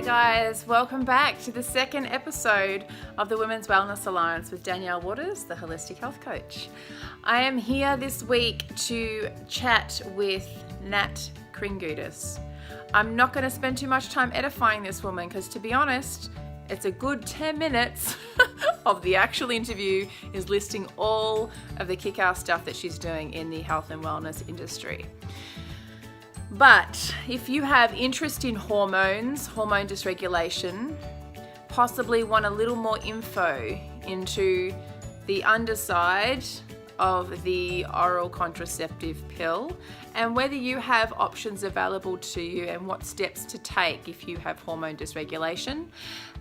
guys, welcome back to the second episode of the Women's Wellness Alliance with Danyel, the Holistic Health Coach. I am here this week to chat with Nat Kringoudis. I'm not going to spend too much time edifying this woman because, to be honest, it's a good 10 minutes of the actual interview is listing all of the kick-ass stuff that she's doing in the health and wellness industry. But if you have interest in hormones, hormone dysregulation, possibly want a little more info into the underside of the oral contraceptive pill and whether you have options available to you and what steps to take if you have hormone dysregulation,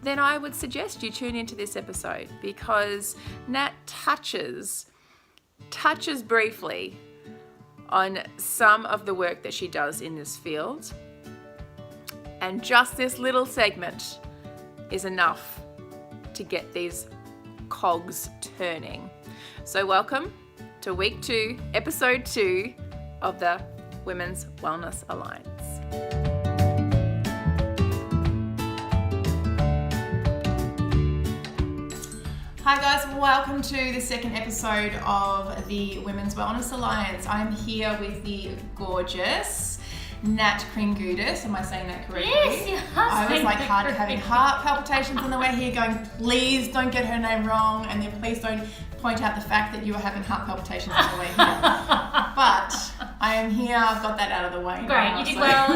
then I would suggest you tune into this episode because Nat touches briefly on some of the work that she does in this field. And just this little segment is enough to get these cogs turning. So welcome to week 2, episode 2 of the Women's Wellness Alliance. Hi guys, welcome to the second episode of the Women's Wellness Alliance. I'm here with the gorgeous Nat Kringoudis. Am I saying that correctly? Yes, you are. I was like having heart palpitations on the way here going, please don't get her name wrong, and then please don't point out the fact that you were having heart palpitations on the way here. But I am here, I've got that out of the way. Great, now, you did well,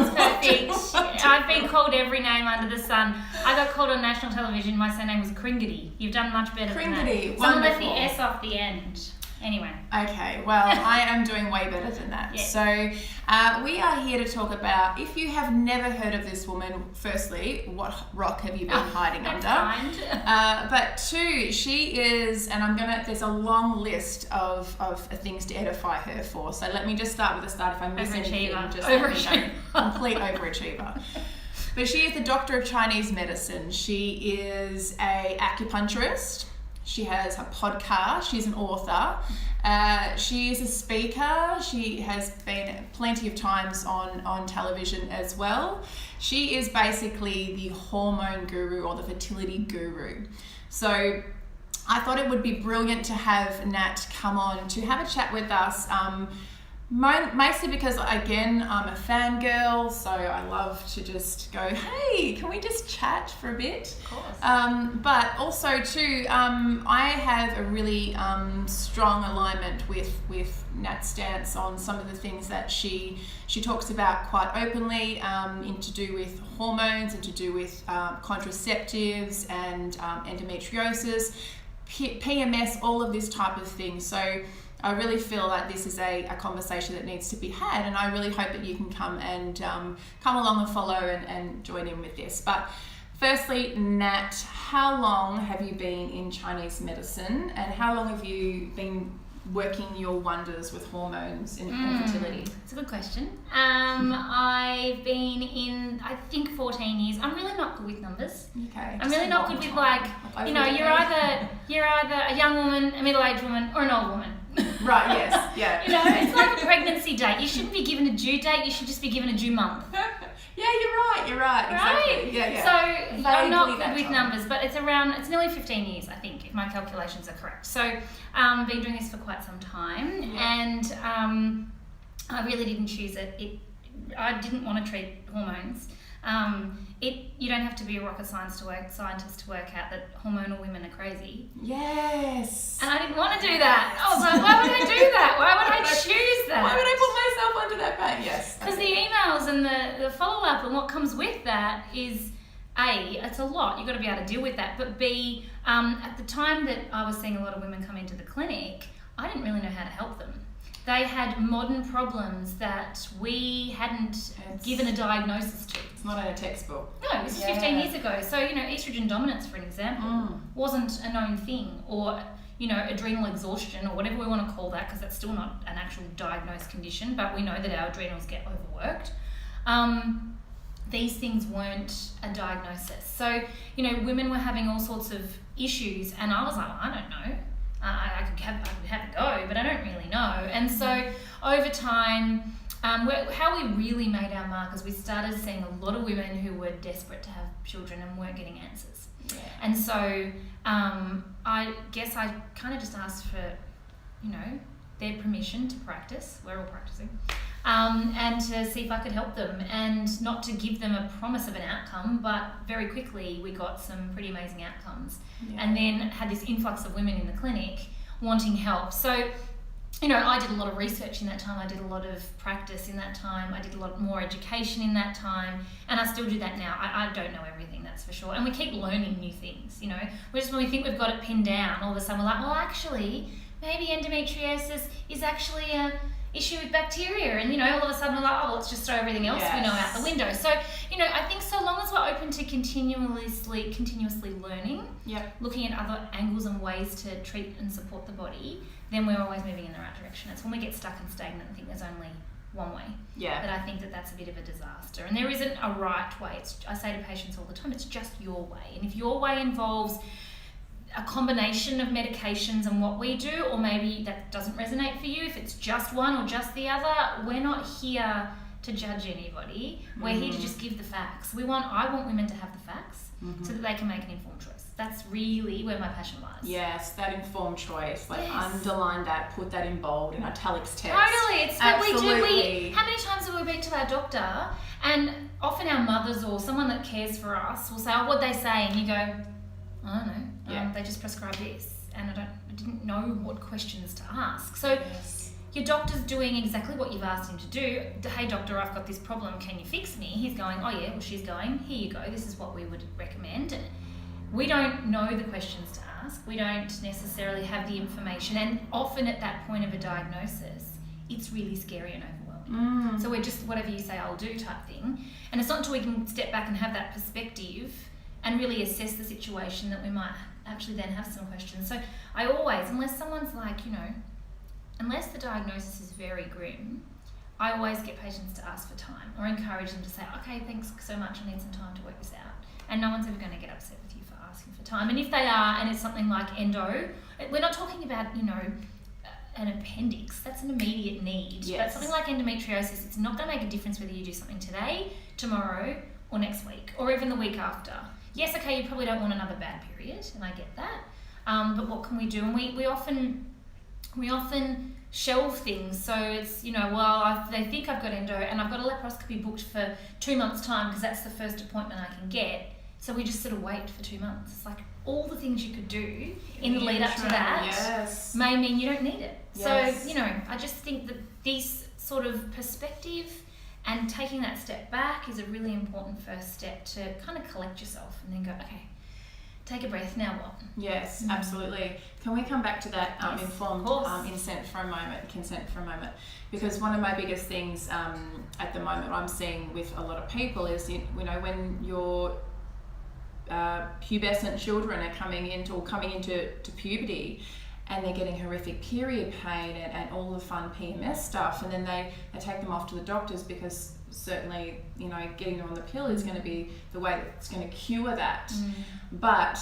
it's perfect. I've been called every name under the sun. I got called on national television, my surname was Kringoudis. You've done much better than that. Kringoudis, Someone left the wonderful. S off the end. Anyway. Okay, well, I am doing way better than that. Yeah. So we are here to talk about, if you have never heard of this woman, firstly, what rock have you been hiding under? Kind. But 2, she is, and there's a long list of things to edify her for. So let me just start with the start. If I miss anything, just let me know. Complete overachiever. But she is the doctor of Chinese medicine. She is a acupuncturist. She has a podcast. She's an author. She is a speaker. She has been plenty of times on television as well. She is basically the hormone guru or the fertility guru. So I thought it would be brilliant to have Nat come on to have a chat with us. Mostly because, again, I'm a fangirl, so I love to just go, hey, can we just chat for a bit? Of course. But also, too, I have a really strong alignment with Nat's stance on some of the things that she talks about quite openly in to do with hormones and to do with contraceptives and endometriosis, PMS, all of this type of thing. So I really feel like this is a conversation that needs to be had, and I really hope that you can come along and follow and join in with this. But firstly, Nat, how long have you been in Chinese medicine, and how long have you been working your wonders with hormones and fertility? It's a good question. I've been in, I think, 14 years. I'm really not good with numbers. Okay. I'm really not good with you're either a young woman, a middle-aged woman, or an old woman. Right, yes, yeah. It's like a pregnancy date. You shouldn't be given a due date, you should just be given a due month. Yeah, you're right, exactly. Right? Yeah. So I'm not Vaguely good with time. numbers, but it's nearly 15 years, I think, if my calculations are correct. So been doing this for quite some time, and I really didn't choose it. I didn't want to treat hormones. You don't have to be a rocket scientist to work out that hormonal women are crazy. Yes. And I didn't want to do that. I was like, why would I do that? Why would I choose that? Why would I put myself under that pain? Yes. Because the emails and the follow-up and what comes with that is, A, it's a lot. You've got to be able to deal with that. But B, at the time that I was seeing a lot of women come into the clinic, I didn't really know how to help them. They had modern problems that we hadn't given a diagnosis to. It's not in a textbook. No, this was 15 years ago. So, estrogen dominance, for an example, wasn't a known thing. Or, adrenal exhaustion or whatever we want to call that, because that's still not an actual diagnosed condition, but we know that our adrenals get overworked. These things weren't a diagnosis. So, women were having all sorts of issues, and I was like, well, I don't know. I could have a go, but I don't really know. And so over time, how we really made our mark is we started seeing a lot of women who were desperate to have children and weren't getting answers. Yeah. And so I guess I kind of just asked for, their permission to practice. We're all practicing. And to see if I could help them, and not to give them a promise of an outcome, but very quickly we got some pretty amazing outcomes. Yeah. And then had this influx of women in the clinic wanting help. So, I did a lot of research in that time. I did a lot of practice in that time. I did a lot more education in that time, and I still do that now. I don't know everything, that's for sure. And we keep learning new things, when we think we've got it pinned down, all of a sudden we're like, well, actually, maybe endometriosis is actually a issue with bacteria, and all of a sudden we're like, oh, let's just throw everything else we know out the window. So I think so long as we're open to continuously learning, looking at other angles and ways to treat and support the body, then we're always moving in the right direction. It's when we get stuck and stagnant and think there's only one way, that I think that's a bit of a disaster, and there isn't a right way. I say to patients all the time, it's just your way, and if your way involves a combination of medications and what we do, or maybe that doesn't resonate for you, if it's just one or just the other, we're not here to judge anybody. We're here to just give the facts. I want women to have the facts so that they can make an informed choice. That's really where my passion lies. Yes, that informed choice. Underline that, put that in bold, in italics text. Totally, it's what we do. How many times have we been to our doctor, and often our mothers or someone that cares for us will say, oh, what'd they say? And you go, I don't know. They just prescribed this, and I didn't know what questions to ask. So your doctor's doing exactly what you've asked him to do. Hey doctor, I've got this problem, can you fix me? He's going, oh yeah, well she's going, here you go, this is what we would recommend. We don't know the questions to ask. We don't necessarily have the information, and often at that point of a diagnosis, it's really scary and overwhelming. So we're just whatever you say I'll do type thing. And it's not until we can step back and have that perspective and really assess the situation that we might actually then have some questions. So I always, unless someone's like, unless the diagnosis is very grim, I always get patients to ask for time, or encourage them to say, okay, thanks so much, I need some time to work this out. And no one's ever going to get upset with you for asking for time. And if they are, and it's something like endo, we're not talking about, an appendix, that's an immediate need. But something like endometriosis, it's not going to make a difference whether you do something today, tomorrow, or next week, or even the week after. Yes, okay, you probably don't want another bad period, and I get that. But what can we do? And we often shelve things. So it's, they think I've got endo and I've got a laparoscopy booked for 2 months' time because that's the first appointment I can get. So we just sort of wait for 2 months. It's like all the things you could do in the lead up to that may mean you don't need it. Yes. So, I just think that this sort of perspective and taking that step back is a really important first step to kind of collect yourself and then go, okay, take a breath, now what? Yes, absolutely. Can we come back to that informed consent for a moment? Because one of my biggest things at the moment I'm seeing with a lot of people is, when your pubescent children are coming into puberty, and they're getting horrific period pain and all the fun PMS stuff, and then they take them off to the doctors because certainly, getting them on the pill is going to be the way that's going to cure that. But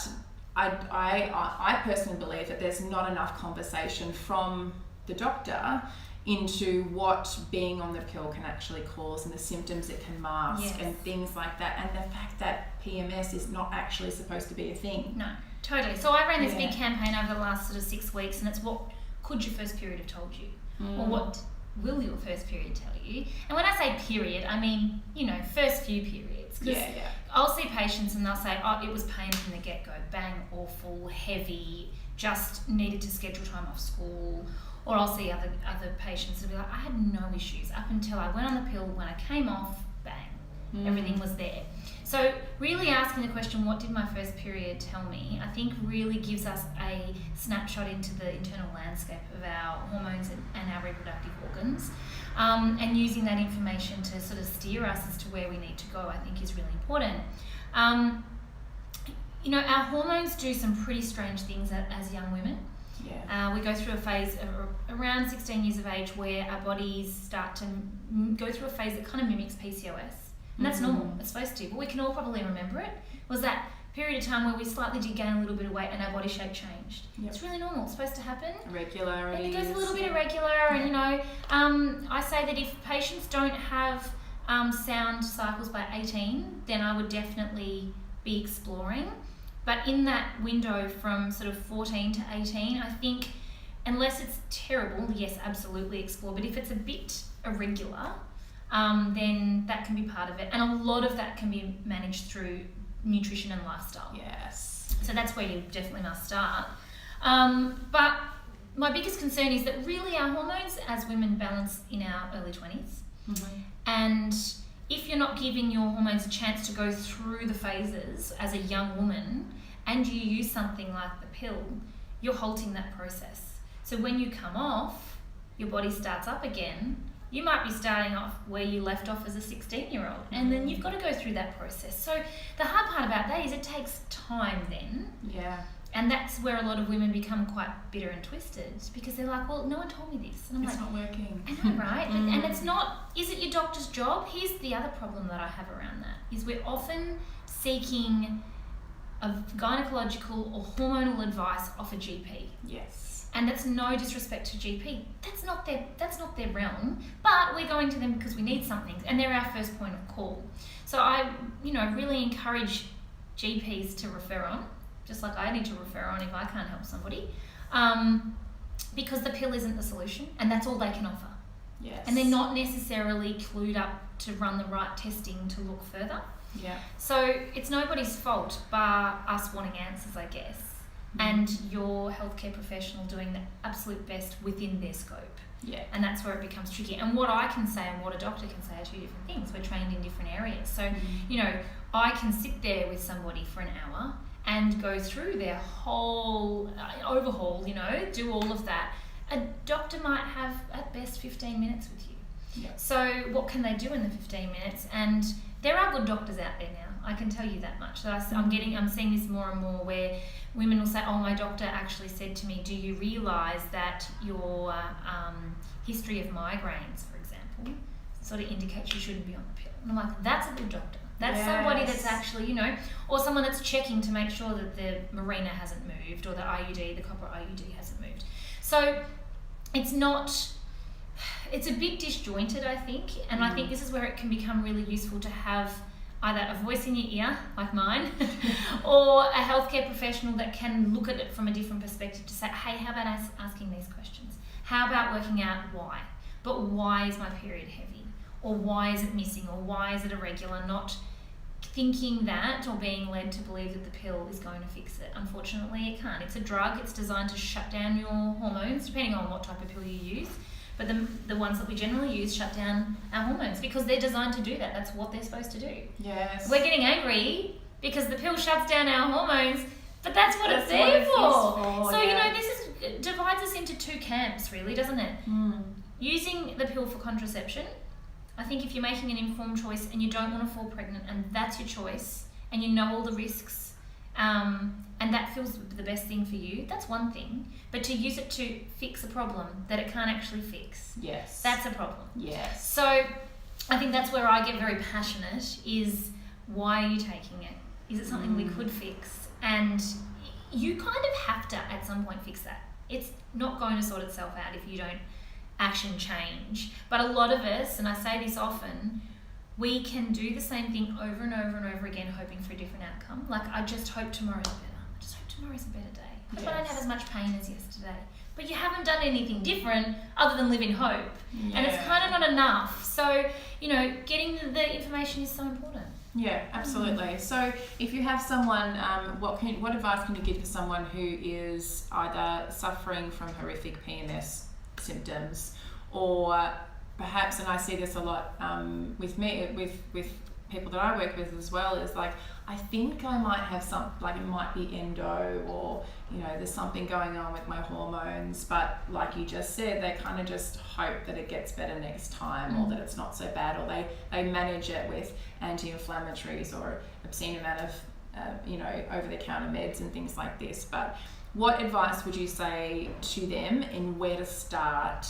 I personally believe that there's not enough conversation from the doctor into what being on the pill can actually cause and the symptoms it can mask and things like that, and the fact that PMS is not actually supposed to be a thing. No, totally. So I ran this big campaign over the last sort of 6 weeks, and it's what could your first period have told you, or what will your first period tell you? And when I say period, I mean, first few periods. Because I'll see patients and they'll say, oh, it was pain from the get-go, bang, awful, heavy, just needed to schedule time off school. Or I'll see other patients who'll be like, I had no issues up until I went on the pill. When I came off, bang, everything was there. So really asking the question, what did my first period tell me, I think really gives us a snapshot into the internal landscape of our hormones and our reproductive organs. And using that information to sort of steer us as to where we need to go, I think is really important. Our hormones do some pretty strange things as young women. We go through a phase around 16 years of age where our bodies start to go through a phase that kind of mimics PCOS. And that's normal, it's supposed to, but we can all probably remember it. Was that period of time where we slightly did gain a little bit of weight and our body shape changed. Yep. It's really normal. It's supposed to happen. Irregularity. And it goes a little bit irregular, and you know, I say that if patients don't have sound cycles by 18, then I would definitely be exploring. But in that window from sort of 14 to 18, I think, unless it's terrible, yes, absolutely explore. But if it's a bit irregular, then that can be part of it. And a lot of that can be managed through nutrition and lifestyle. Yes. So that's where you definitely must start. But my biggest concern is that really our hormones as women balance in our early 20s. Mm-hmm. And if you're not giving your hormones a chance to go through the phases as a young woman, and you use something like the pill, you're halting that process. So when you come off, your body starts up again. You might be starting off where you left off as a 16-year-old, and then you've got to go through that process. So the hard part about that is it takes time then. Yeah. And that's where a lot of women become quite bitter and twisted, because they're like, well, no one told me this. And I'm it's like, not working. I know, right? And it's not, is it your doctor's job? Here's the other problem that I have around that, is we're often seeking a gynecological or hormonal advice off a GP. Yes. And that's no disrespect to GP. That's not their realm. But we're going to them because we need something, and they're our first point of call. So I, really encourage GPs to refer on, just like I need to refer on if I can't help somebody, because the pill isn't the solution, and that's all they can offer. Yes. And they're not necessarily clued up to run the right testing to look further. Yeah. So it's nobody's fault bar us wanting answers, I guess, and your healthcare professional doing the absolute best within their scope. Yeah. And that's where it becomes tricky. And what I can say and what a doctor can say are two different things. We're trained in different areas. So, I can sit there with somebody for an hour and go through their whole overhaul, do all of that. A doctor might have at best 15 minutes with you. Yeah. So what can they do in the 15 minutes? And there are good doctors out there now. I can tell you that much. So I'm seeing this more and more where women will say, oh, my doctor actually said to me, do you realise that your history of migraines, for example, sort of indicates you shouldn't be on the pill? And I'm like, that's a good doctor. That's somebody that's actually, or someone that's checking to make sure that the Mirena hasn't moved, or the IUD, the copper IUD hasn't moved. So it's a bit disjointed, I think, and I think this is where it can become really useful to have either a voice in your ear, like mine, or a healthcare professional that can look at it from a different perspective to say, hey, how about asking these questions? How about working out why? But why is my period heavy? Or why is it missing? Or why is it irregular? Not thinking that or being led to believe that the pill is going to fix it. Unfortunately, it can't. It's a drug. It's designed to shut down your hormones, depending on what type of pill you use. But the ones that we generally use shut down our hormones because they're designed to do that. That's what they're supposed to do. Yes. We're getting angry because the pill shuts down our hormones, but that's what it's there for. So, this divides us into two camps, really, doesn't it? Using the pill for contraception. I think if you're making an informed choice and you don't want to fall pregnant and that's your choice and you know all the risks and that feels the best thing for you, that's one thing. But to use it to fix a problem that it can't actually fix, yes, that's a problem. Yes. So I think that's where I get very passionate is, why are you taking it? Is it something we could fix? And you kind of have to at some point fix that. It's not going to sort itself out if you don't action change. But a lot of us, and I say this often, we can do the same thing over and over and over again, hoping for a different outcome. Like, I just hope tomorrow's better. I just hope tomorrow's a better day. I hope I don't have as much pain as yesterday. But you haven't done anything different other than live in hope. Yeah. And it's kind of not enough. So, getting the information is so important. Yeah, absolutely. So if you have someone, what advice can you give to someone who is either suffering from horrific PMS symptoms, or perhaps, and I see this a lot with people that I work with as well, is like, I think I might have it might be endo, or there's something going on with my hormones, but like you just said, they kind of just hope that it gets better next time, or that it's not so bad, or they manage it with anti-inflammatories or obscene amount of over-the-counter meds and things like this. But what advice would you say to them in where to start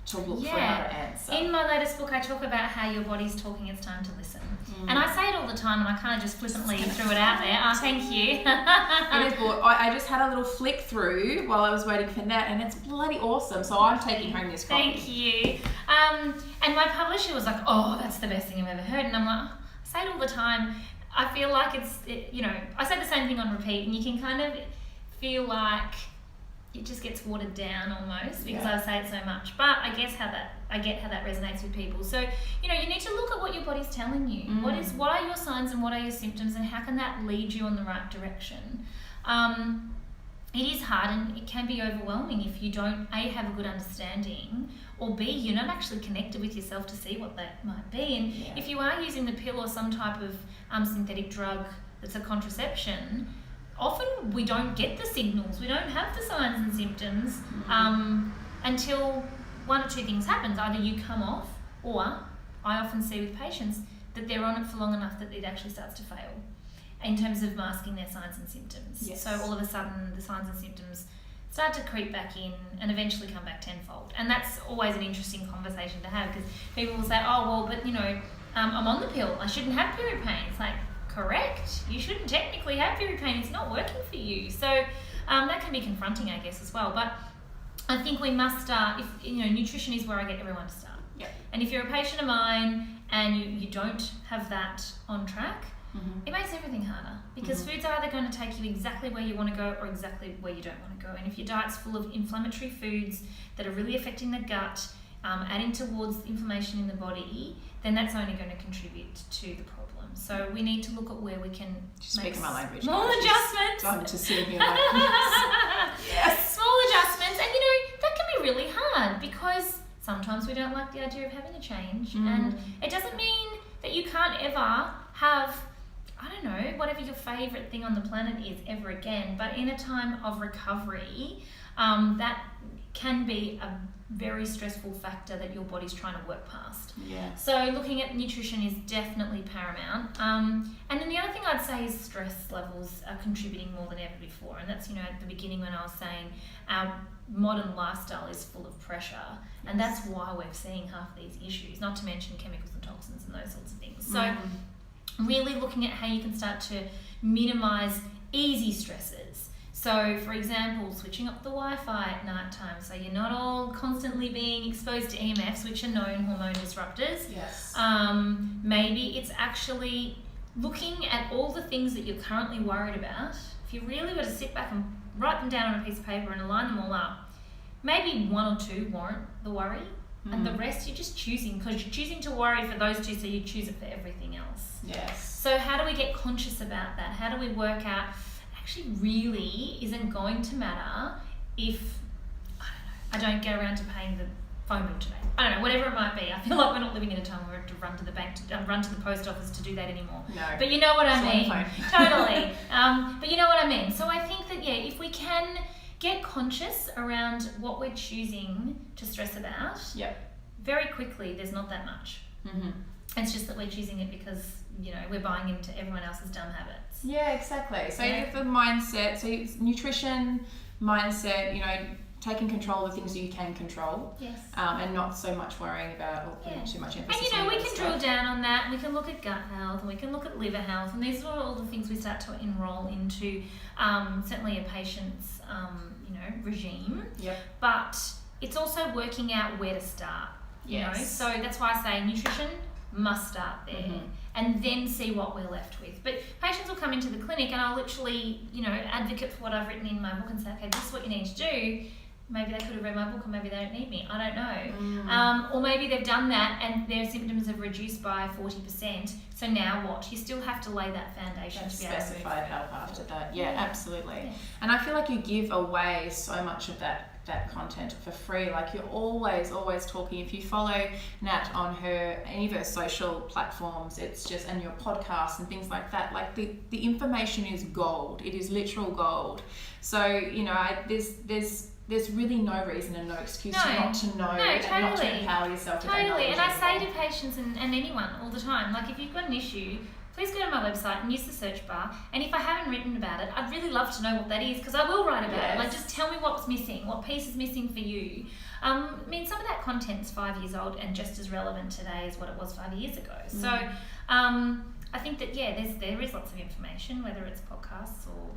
to look for another answer. In my latest book, I talk about how your body's talking, it's time to listen. And I say it all the time, and I kind of just flippantly threw it out there. Oh, thank you. It is, I just had a little flick through while I was waiting for Nat, and it's bloody awesome. So I'm taking home this copy. Thank you. And my publisher was like, oh, that's the best thing I've ever heard. And I'm like, I say it all the time. I feel like I say the same thing on repeat, and you can kind of feel like it just gets watered down almost because I say it so much. But I get how that resonates with people. So, you need to look at what your body's telling you. What are your signs and what are your symptoms, and how can that lead you on the right direction? It is hard and it can be overwhelming if you don't A, have a good understanding, or B, you're not actually connected with yourself to see what that might be. And if you are using the pill or some type of synthetic drug that's a contraception, often we don't get the signals, we don't have the signs and symptoms until one or two things happens. Either you come off, or I often see with patients that they're on it for long enough that it actually starts to fail in terms of masking their signs and symptoms. Yes. So all of a sudden the signs and symptoms start to creep back in and eventually come back tenfold. And that's always an interesting conversation to have, because people will say, oh, well, but I'm on the pill, I shouldn't have period pain. It's like, correct, you shouldn't technically have period pain, it's not working for you. So that can be confronting, I guess, as well. But I think we must start, nutrition is where I get everyone to start. Yep. And if you're a patient of mine and you don't have that on track, it makes everything harder, because food's are either going to take you exactly where you want to go or exactly where you don't want to go. And if your diet's full of inflammatory foods that are really affecting the gut, adding towards inflammation in the body, then that's only going to contribute to the problem. So we need to look at where we can make my language. Small adjustments. I'm just sitting here like yes. Small adjustments. And that can be really hard, because sometimes we don't like the idea of having a change. And it doesn't mean that you can't ever have, I don't know, whatever your favourite thing on the planet is ever again. But in a time of recovery, that can be a very stressful factor that your body's trying to work past. Yeah. So looking at nutrition is definitely paramount. And then the other thing I'd say is stress levels are contributing more than ever before. And that's, at the beginning when I was saying our modern lifestyle is full of pressure. And that's why we're seeing half these issues, not to mention chemicals and toxins and those sorts of things. So really looking at how you can start to minimise easy stresses. So, for example, switching up the Wi-Fi at night time, so you're not all constantly being exposed to EMFs, which are known hormone disruptors. Yes. Maybe it's actually looking at all the things that you're currently worried about. If you really were to sit back and write them down on a piece of paper and align them all up, maybe one or two warrant the worry, and the rest you're just choosing, because you're choosing to worry for those two, so you choose it for everything else. Yes. So how do we get conscious about that? How do we work out actually really isn't going to matter if, I don't get around to paying the phone bill today. I don't know, whatever it might be. I feel like we're not living in a time where we have to run to the bank, run to the post office to do that anymore. No. But you know what I mean. Totally. But you know what I mean. So I think that, if we can get conscious around what we're choosing to stress about, very quickly there's not that much. It's just that we're choosing it because, we're buying into everyone else's dumb habits. Yeah, exactly. So the mindset, so it's nutrition, mindset, taking control of the things that you can control. Yes. And not so much worrying about or putting too much emphasis on And we that can stuff. drill down on that. We can look at gut health, and we can look at liver health, and these are all the things we start to enroll into certainly a patient's regime. Yep. But it's also working out where to start. Yes. So that's why I say nutrition must start there, and then see what we're left with. But patients will come into the clinic, and I'll literally advocate for what I've written in my book and say, okay, this is what you need to do. Maybe they could have read my book, or maybe they don't need me. I don't know. Or maybe they've done that and their symptoms have reduced by 40%. So now what? You still have to lay that foundation to be able to specified help after that. Yeah, absolutely. Yeah. And I feel like you give away so much of that content for free. Like you're always talking. If you follow Nat on any of her social platforms, it's just, and your podcasts and things like that, like the information is gold. It is literal gold. So there's really no reason and no excuse not to know and not to empower yourself with that knowledge. And I say to patients and anyone all the time, like if you've got an issue, please go to my website and use the search bar. And if I haven't written about it, I'd really love to know what that is, because I will write about it. Like, just tell me what's missing, what piece is missing for you. I mean, some of that content's 5 years old and just as relevant today as what it was 5 years ago. So I think that, there is lots of information, whether it's podcasts or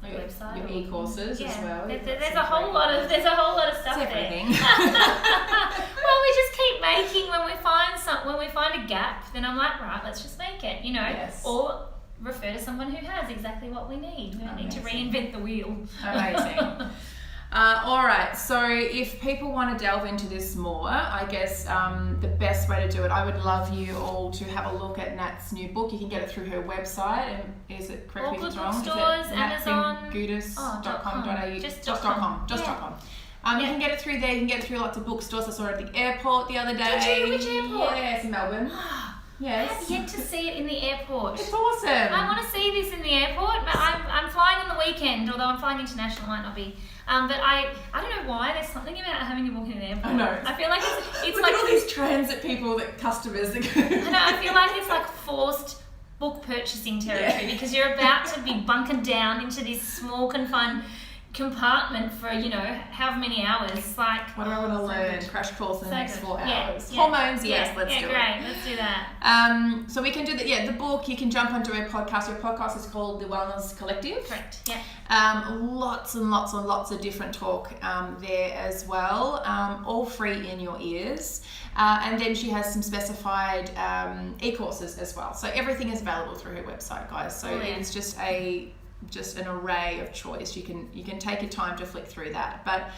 your website, your e-courses as well. There's a whole lot of stuff there. Everything. Well, we just keep making. When we find a gap, then I'm like, right, let's just make it, or refer to someone who has exactly what we need. We don't need to reinvent the wheel. Amazing. All right, so if people want to delve into this more, I guess the best way to do it, I would love you all to have a look at Nat's new book. You can get it through her website. And is it correct me if it's wrong? Stores, Amazon, Kringoudis.com.au. Just .com. You can get it through there. You can get it through lots of bookstores. I saw it at the airport the other day. Did you? Which airport? Yes, in Melbourne. Yes. I have yet to see it in the airport. It's awesome. I want to see this in the airport, but I'm flying on the weekend, although I'm flying international, might not be. But I don't know why, there's something about having a book in an airport. I know. I feel like it's Look like at all these transit people, customers. I know, I feel like it's like forced book purchasing territory, because you're about to be bunkered down into this small confined compartment for however many hours. Like, what do I want to learn? Crash course in the next 4 hours. Yeah. Hormones, yes, let's do it. Yeah, great, let's do that. So we can do the book. You can jump onto a podcast. Your podcast is called The Wellness Collective. Correct. Yeah. Lots and lots and lots of different talk there as well. All free in your ears. And then she has some specified e-courses as well. So everything is available through her website, guys. So it's just an array of choice. You can take your time to flick through that. But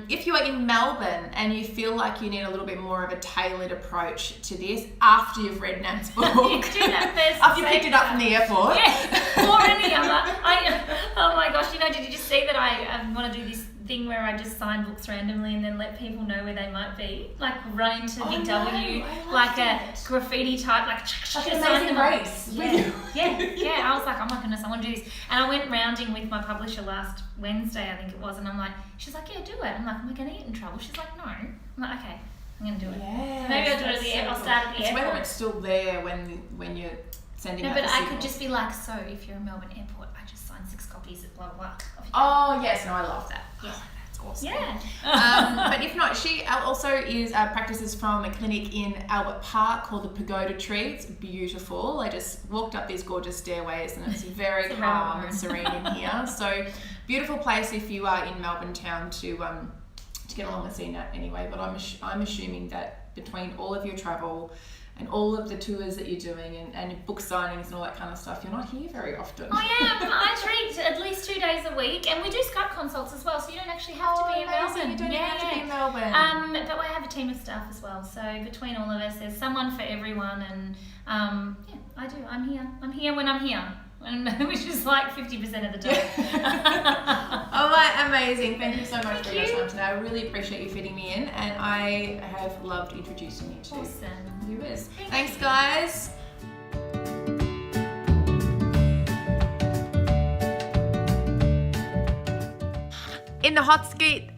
if you are in Melbourne and you feel like you need a little bit more of a tailored approach to this after you've read Nat's book, you do that first. after you picked it up from the airport, or any other. Oh my gosh! Did you just see that I want to do this thing where I just sign books randomly and then let people know where they might be, like run into Big W, like a graffiti type, like an amazing race. Yeah. I was like, oh my goodness, I want to do this. And I went rounding with my publisher last Wednesday, I think it was, and I'm like, she's like, yeah, do it. I'm like, am I going to get in trouble? She's like, no. I'm like, okay, I'm going to do it. Yeah. So maybe I'll do it at the airport. I'll start at the airport. Whether it's still there when you're sending out the but signal. I could just be like, so if you're in Melbourne airport, I just signed 6 copies at blah blah blah. Oh yes, no, I love that. Yeah. That's awesome. Yeah. But if not, she also is practices from a clinic in Albert Park called the Pagoda Tree. It's beautiful. I just walked up these gorgeous stairways and it's very calm and serene in here. So beautiful place if you are in Melbourne town to get along and see Nat anyway. But I'm assuming that between all of your travel and all of the tours that you're doing and book signings and all that kind of stuff, you're not here very often. I treat at least 2 days a week, and we do Skype consults as well, so you don't actually have to be in Melbourne. You don't have to be in Melbourne. But I have a team of staff as well, so between all of us, there's someone for everyone, and I do. I'm here when I'm here. Which is like 50% of the time. All right, amazing. Thank you so much for your time today. I really appreciate you fitting me in, and I have loved introducing you to viewers. Thanks, guys. In the hot skate.